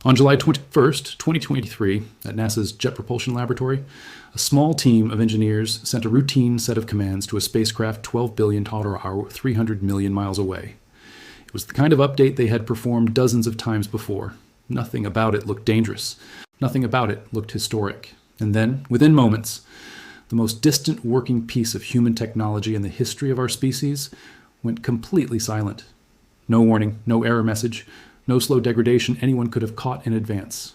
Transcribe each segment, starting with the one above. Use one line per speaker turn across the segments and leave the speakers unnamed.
On July 21st, 2023, at NASA's Jet Propulsion Laboratory, a small team of engineers sent a routine set of commands to a spacecraft 12 billion km/h, 300 million miles away. It was the kind of update they had performed dozens of times before. Nothing about it looked dangerous. Nothing about it looked historic. And then, within moments, the most distant working piece of human technology in the history of our species went completely silent. No warning, no error message, no slow degradation anyone could have caught in advance.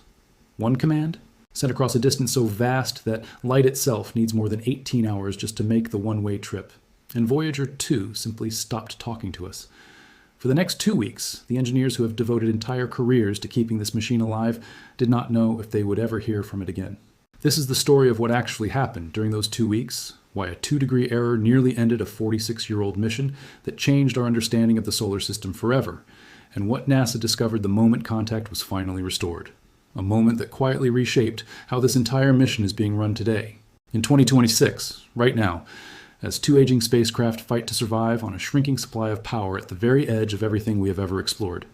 One command, sent across a distance so vast that light itself needs more than 18 hours just to make the one-way trip. And Voyager 2 simply stopped talking to us. For the next 2 weeks, the engineers who have devoted entire careers to keeping this machine alive did not know if they would ever hear from it again. This is the story of what actually happened during those 2 weeks, why a 2-degree error nearly ended a 46-year-old mission that changed our understanding of the solar system forever, and what NASA discovered the moment contact was finally restored. A moment that quietly reshaped how this entire mission is being run today. In 2026, right now, as 2 aging spacecraft fight to survive on a shrinking supply of power at the very edge of everything we have ever explored.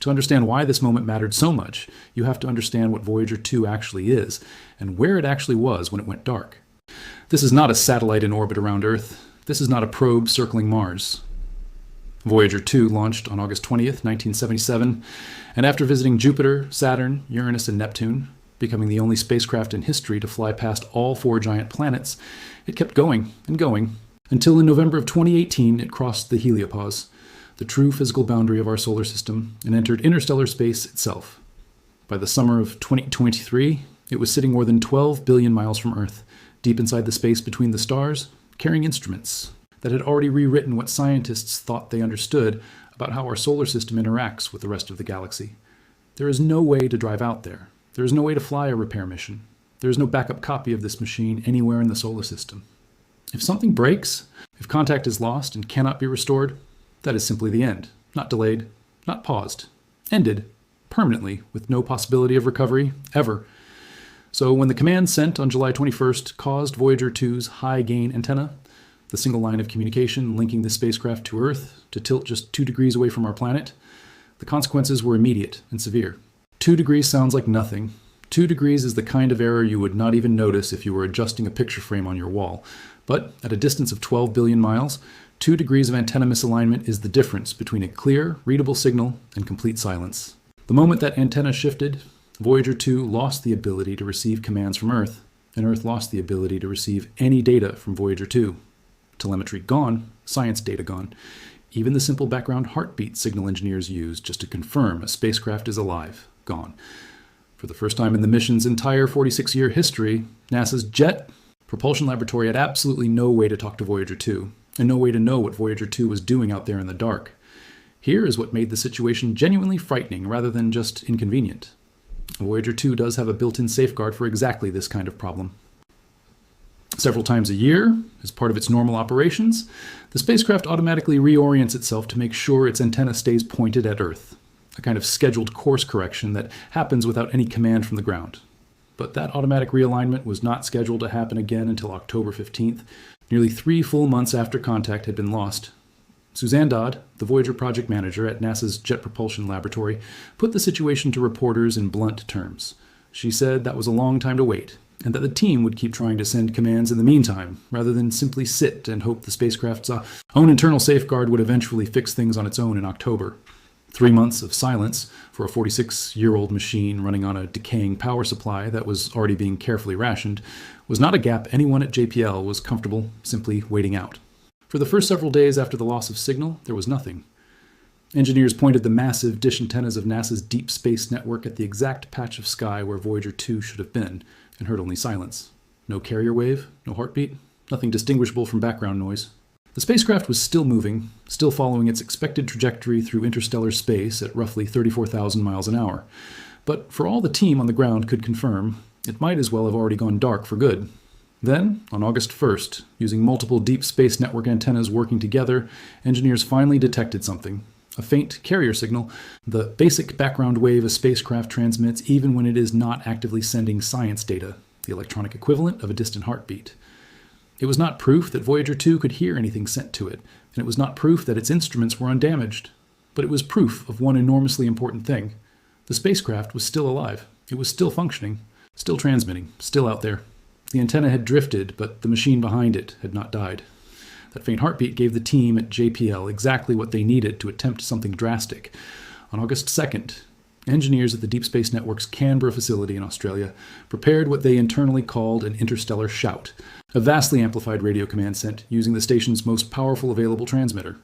To understand why this moment mattered so much, you have to understand what Voyager 2 actually is, and where it actually was when it went dark. This is not a satellite in orbit around Earth. This is not a probe circling Mars. Voyager 2 launched on August 20th, 1977, and after visiting Jupiter, Saturn, Uranus, and Neptune, becoming the only spacecraft in history to fly past all 4 giant planets, it kept going and going, until in November of 2018 it crossed the heliopause, the true physical boundary of our solar system, and entered interstellar space itself. By the summer of 2023, it was sitting more than 12 billion miles from Earth, deep inside the space between the stars, carrying instruments that had already rewritten what scientists thought they understood about how our solar system interacts with the rest of the galaxy. There is no way to drive out there. There is no way to fly a repair mission. There is no backup copy of this machine anywhere in the solar system. If something breaks, if contact is lost and cannot be restored, that is simply the end. Not delayed, not paused. Ended, permanently, with no possibility of recovery, ever. So when the command sent on July 21st caused Voyager 2's high-gain antenna, the single line of communication linking the spacecraft to Earth, to tilt just 2 degrees away from our planet, the consequences were immediate and severe. 2 degrees sounds like nothing. 2 degrees is the kind of error you would not even notice if you were adjusting a picture frame on your wall. But at a distance of 12 billion miles, 2 degrees of antenna misalignment is the difference between a clear, readable signal and complete silence. The moment that antenna shifted, Voyager 2 lost the ability to receive commands from Earth, and Earth lost the ability to receive any data from Voyager 2. Telemetry gone, science data gone. Even the simple background heartbeat signal engineers use just to confirm a spacecraft is alive, gone. For the first time in the mission's entire 46-year history, NASA's Jet Propulsion Laboratory had absolutely no way to talk to Voyager 2, and no way to know what Voyager 2 was doing out there in the dark. Here is what made the situation genuinely frightening rather than just inconvenient. Voyager 2 does have a built-in safeguard for exactly this kind of problem. Several times a year, as part of its normal operations, the spacecraft automatically reorients itself to make sure its antenna stays pointed at Earth, a kind of scheduled course correction that happens without any command from the ground. But that automatic realignment was not scheduled to happen again until October 15th, nearly 3 full months after contact had been lost. Suzanne Dodd, the Voyager project manager at NASA's Jet Propulsion Laboratory, put the situation to reporters in blunt terms. She said that was a long time to wait, and that the team would keep trying to send commands in the meantime, rather than simply sit and hope the spacecraft's own internal safeguard would eventually fix things on its own in October. 3 months of silence for a 46-year-old machine running on a decaying power supply that was already being carefully rationed was not a gap anyone at JPL was comfortable simply waiting out. For the first several days after the loss of signal, there was nothing. Engineers pointed the massive dish antennas of NASA's Deep Space Network at the exact patch of sky where Voyager 2 should have been, and heard only silence. No carrier wave, no heartbeat, nothing distinguishable from background noise. The spacecraft was still moving, still following its expected trajectory through interstellar space at roughly 34,000 miles an hour. But for all the team on the ground could confirm, it might as well have already gone dark for good. Then, on August 1st, using multiple Deep Space Network antennas working together, engineers finally detected something. A faint carrier signal, the basic background wave a spacecraft transmits even when it is not actively sending science data, the electronic equivalent of a distant heartbeat. It was not proof that Voyager 2 could hear anything sent to it, and it was not proof that its instruments were undamaged, but it was proof of one enormously important thing. The spacecraft was still alive. It was still functioning, still transmitting, still out there. The antenna had drifted, but the machine behind it had not died. That faint heartbeat gave the team at JPL exactly what they needed to attempt something drastic. On August 2nd, engineers at the Deep Space Network's Canberra facility in Australia prepared what they internally called an interstellar shout, a vastly amplified radio command sent using the station's most powerful available transmitter,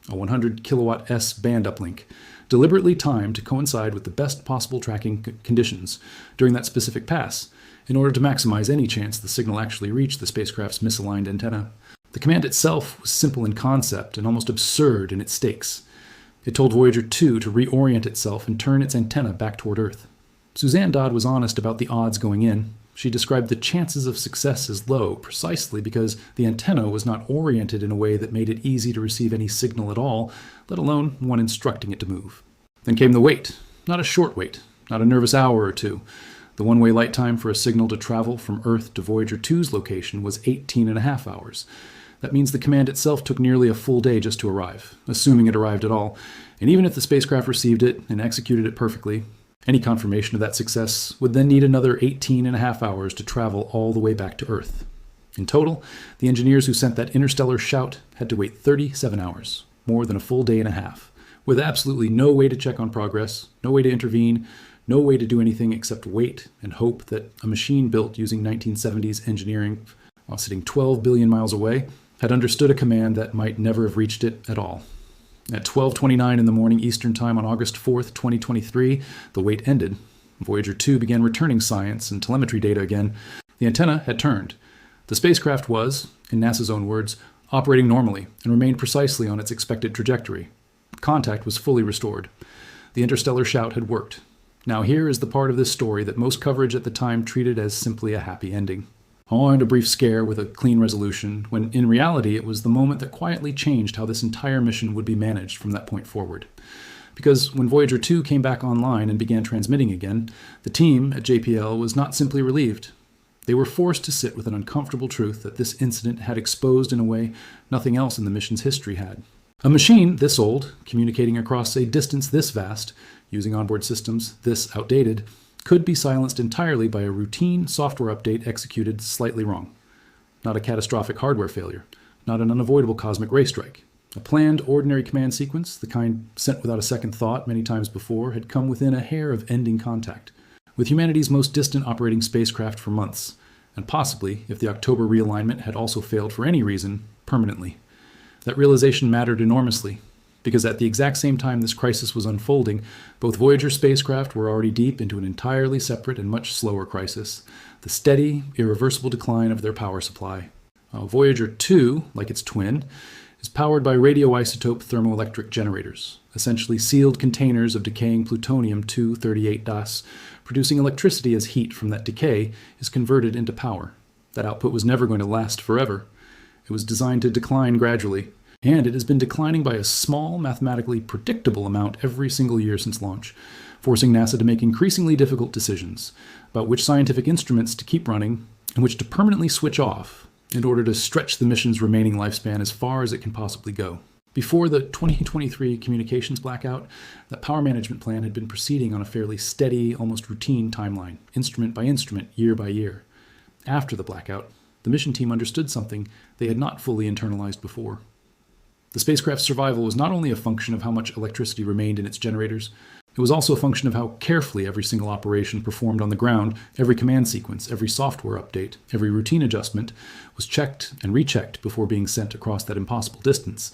a 100 kilowatt S band uplink, deliberately timed to coincide with the best possible tracking conditions during that specific pass, in order to maximize any chance the signal actually reached the spacecraft's misaligned antenna. The command itself was simple in concept and almost absurd in its stakes. It told Voyager 2 to reorient itself and turn its antenna back toward Earth. Suzanne Dodd was honest about the odds going in. She described the chances of success as low, precisely because the antenna was not oriented in a way that made it easy to receive any signal at all, let alone one instructing it to move. Then came the wait. Not a short wait, not a nervous hour or two. The one-way light time for a signal to travel from Earth to Voyager 2's location was 18.5 hours. That means the command itself took nearly a full day just to arrive, assuming it arrived at all. And even if the spacecraft received it and executed it perfectly, any confirmation of that success would then need another 18.5 hours to travel all the way back to Earth. In total, the engineers who sent that interstellar shout had to wait 37 hours, more than a full day and a half, with absolutely no way to check on progress, no way to intervene, no way to do anything except wait and hope that a machine built using 1970s engineering, while sitting 12 billion miles away, had understood a command that might never have reached it at all. At 12:29 in the morning Eastern Time on August 4th, 2023, the wait ended. Voyager 2 began returning science and telemetry data again. The antenna had turned. The spacecraft was, in NASA's own words, operating normally and remained precisely on its expected trajectory. Contact was fully restored. The interstellar shout had worked. Now here is the part of this story that most coverage at the time treated as simply a happy ending. And a brief scare with a clean resolution, when in reality it was the moment that quietly changed how this entire mission would be managed from that point forward. Because when Voyager 2 came back online and began transmitting again, the team at JPL was not simply relieved. They were forced to sit with an uncomfortable truth that this incident had exposed in a way nothing else in the mission's history had. A machine this old, communicating across a distance this vast, using onboard systems this outdated, could be silenced entirely by a routine software update executed slightly wrong. Not a catastrophic hardware failure, not an unavoidable cosmic ray strike. A planned, ordinary command sequence, the kind sent without a second thought many times before, had come within a hair of ending contact with humanity's most distant operating spacecraft for months, and possibly, if the October realignment had also failed for any reason, permanently. That realization mattered enormously, because at the exact same time this crisis was unfolding, both Voyager spacecraft were already deep into an entirely separate and much slower crisis, the steady, irreversible decline of their power supply. Voyager 2, like its twin, is powered by radioisotope thermoelectric generators, essentially sealed containers of decaying plutonium-238 DAS, producing electricity as heat from that decay is converted into power. That output was never going to last forever. It was designed to decline gradually, and it has been declining by a small, mathematically predictable amount every single year since launch, forcing NASA to make increasingly difficult decisions about which scientific instruments to keep running and which to permanently switch off in order to stretch the mission's remaining lifespan as far as it can possibly go. Before the 2023 communications blackout, that power management plan had been proceeding on a fairly steady, almost routine timeline, instrument by instrument, year by year. After the blackout, the mission team understood something they had not fully internalized before. The spacecraft's survival was not only a function of how much electricity remained in its generators, it was also a function of how carefully every single operation performed on the ground, every command sequence, every software update, every routine adjustment was checked and rechecked before being sent across that impossible distance.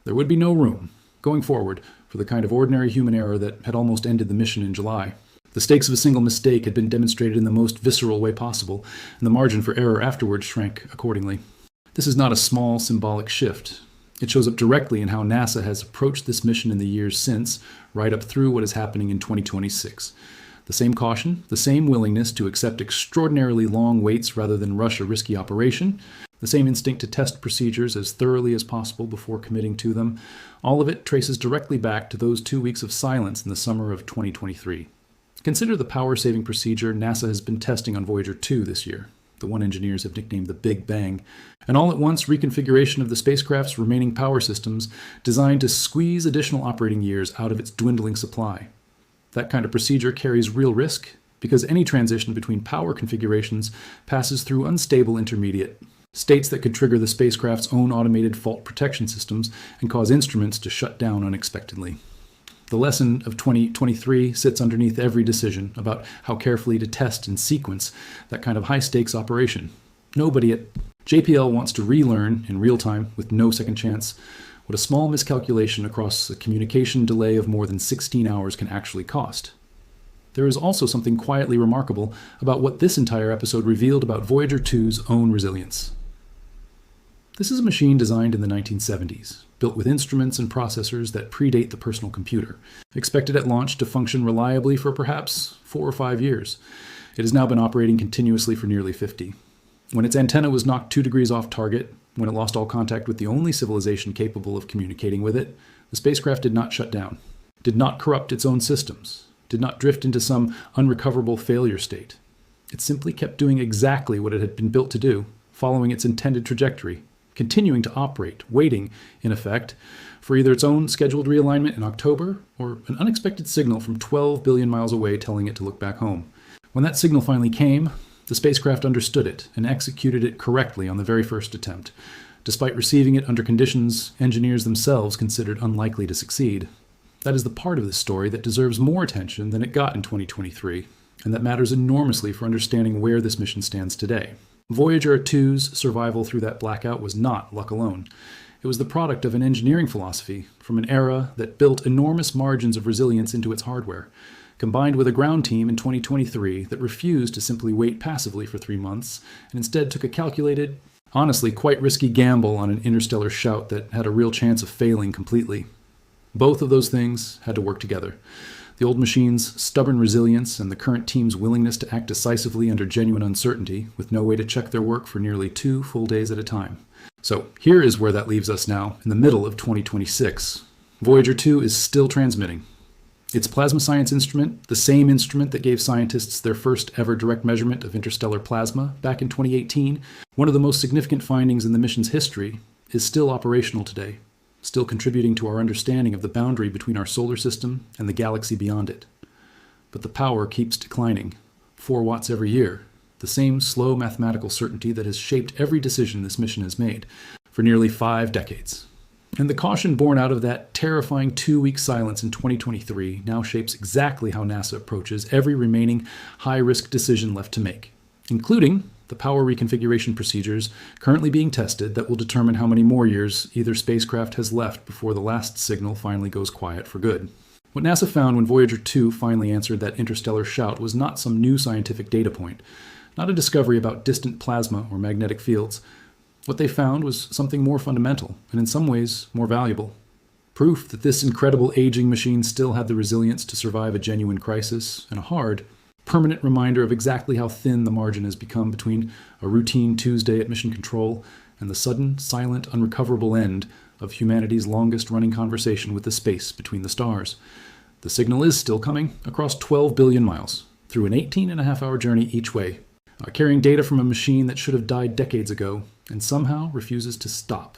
There would be no room, going forward, for the kind of ordinary human error that had almost ended the mission in July. The stakes of a single mistake had been demonstrated in the most visceral way possible, and the margin for error afterwards shrank accordingly. This is not a small symbolic shift. It shows up directly in how NASA has approached this mission in the years since, right up through what is happening in 2026. The same caution, the same willingness to accept extraordinarily long waits rather than rush a risky operation, the same instinct to test procedures as thoroughly as possible before committing to them, all of it traces directly back to those 2 weeks of silence in the summer of 2023. Consider the power-saving procedure NASA has been testing on Voyager 2 this year, the one engineers have nicknamed the Big Bang, an all-at-once reconfiguration of the spacecraft's remaining power systems designed to squeeze additional operating years out of its dwindling supply. That kind of procedure carries real risk because any transition between power configurations passes through unstable intermediate states that could trigger the spacecraft's own automated fault protection systems and cause instruments to shut down unexpectedly. The lesson of 2023 sits underneath every decision about how carefully to test and sequence that kind of high-stakes operation. Nobody at JPL wants to relearn in real time, with no second chance, what a small miscalculation across a communication delay of more than 16 hours can actually cost. There is also something quietly remarkable about what this entire episode revealed about Voyager 2's own resilience. This is a machine designed in the 1970s, built with instruments and processors that predate the personal computer, expected at launch to function reliably for perhaps 4 or 5 years. It has now been operating continuously for nearly 50. When its antenna was knocked 2 degrees off target, when it lost all contact with the only civilization capable of communicating with it, the spacecraft did not shut down, did not corrupt its own systems, did not drift into some unrecoverable failure state. It simply kept doing exactly what it had been built to do, following its intended trajectory, continuing to operate, waiting, in effect, for either its own scheduled realignment in October or an unexpected signal from 12 billion miles away telling it to look back home. When that signal finally came, the spacecraft understood it and executed it correctly on the very first attempt, despite receiving it under conditions engineers themselves considered unlikely to succeed. That is the part of this story that deserves more attention than it got in 2023, and that matters enormously for understanding where this mission stands today. Voyager 2's survival through that blackout was not luck alone. It was the product of an engineering philosophy from an era that built enormous margins of resilience into its hardware, combined with a ground team in 2023 that refused to simply wait passively for 3 months and instead took a calculated, honestly quite risky gamble on an interstellar shout that had a real chance of failing completely. Both of those things had to work together. The old machine's stubborn resilience and the current team's willingness to act decisively under genuine uncertainty, with no way to check their work for nearly 2 full days at a time. So here is where that leaves us now, in the middle of 2026. Voyager 2 is still transmitting. Its plasma science instrument, the same instrument that gave scientists their first ever direct measurement of interstellar plasma back in 2018, one of the most significant findings in the mission's history, is still operational today, still contributing to our understanding of the boundary between our solar system and the galaxy beyond it. But the power keeps declining, 4 watts every year, the same slow mathematical certainty that has shaped every decision this mission has made for nearly 5 decades. And the caution born out of that terrifying 2-week silence in 2023 now shapes exactly how NASA approaches every remaining high-risk decision left to make, including the power reconfiguration procedures currently being tested that will determine how many more years either spacecraft has left before the last signal finally goes quiet for good. What NASA found when Voyager 2 finally answered that interstellar shout was not some new scientific data point, not a discovery about distant plasma or magnetic fields. What they found was something more fundamental, and in some ways more valuable. Proof that this incredible aging machine still had the resilience to survive a genuine crisis, and a hard, permanent reminder of exactly how thin the margin has become between a routine Tuesday at Mission Control and the sudden, silent, unrecoverable end of humanity's longest-running conversation with the space between the stars. The signal is still coming across 12 billion miles, through an 18-and-a-half-hour journey each way, carrying data from a machine that should have died decades ago and somehow refuses to stop.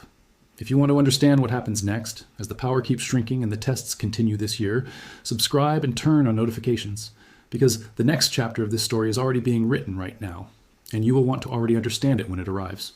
If you want to understand what happens next, as the power keeps shrinking and the tests continue this year, subscribe and turn on notifications, because the next chapter of this story is already being written right now, and you will want to already understand it when it arrives.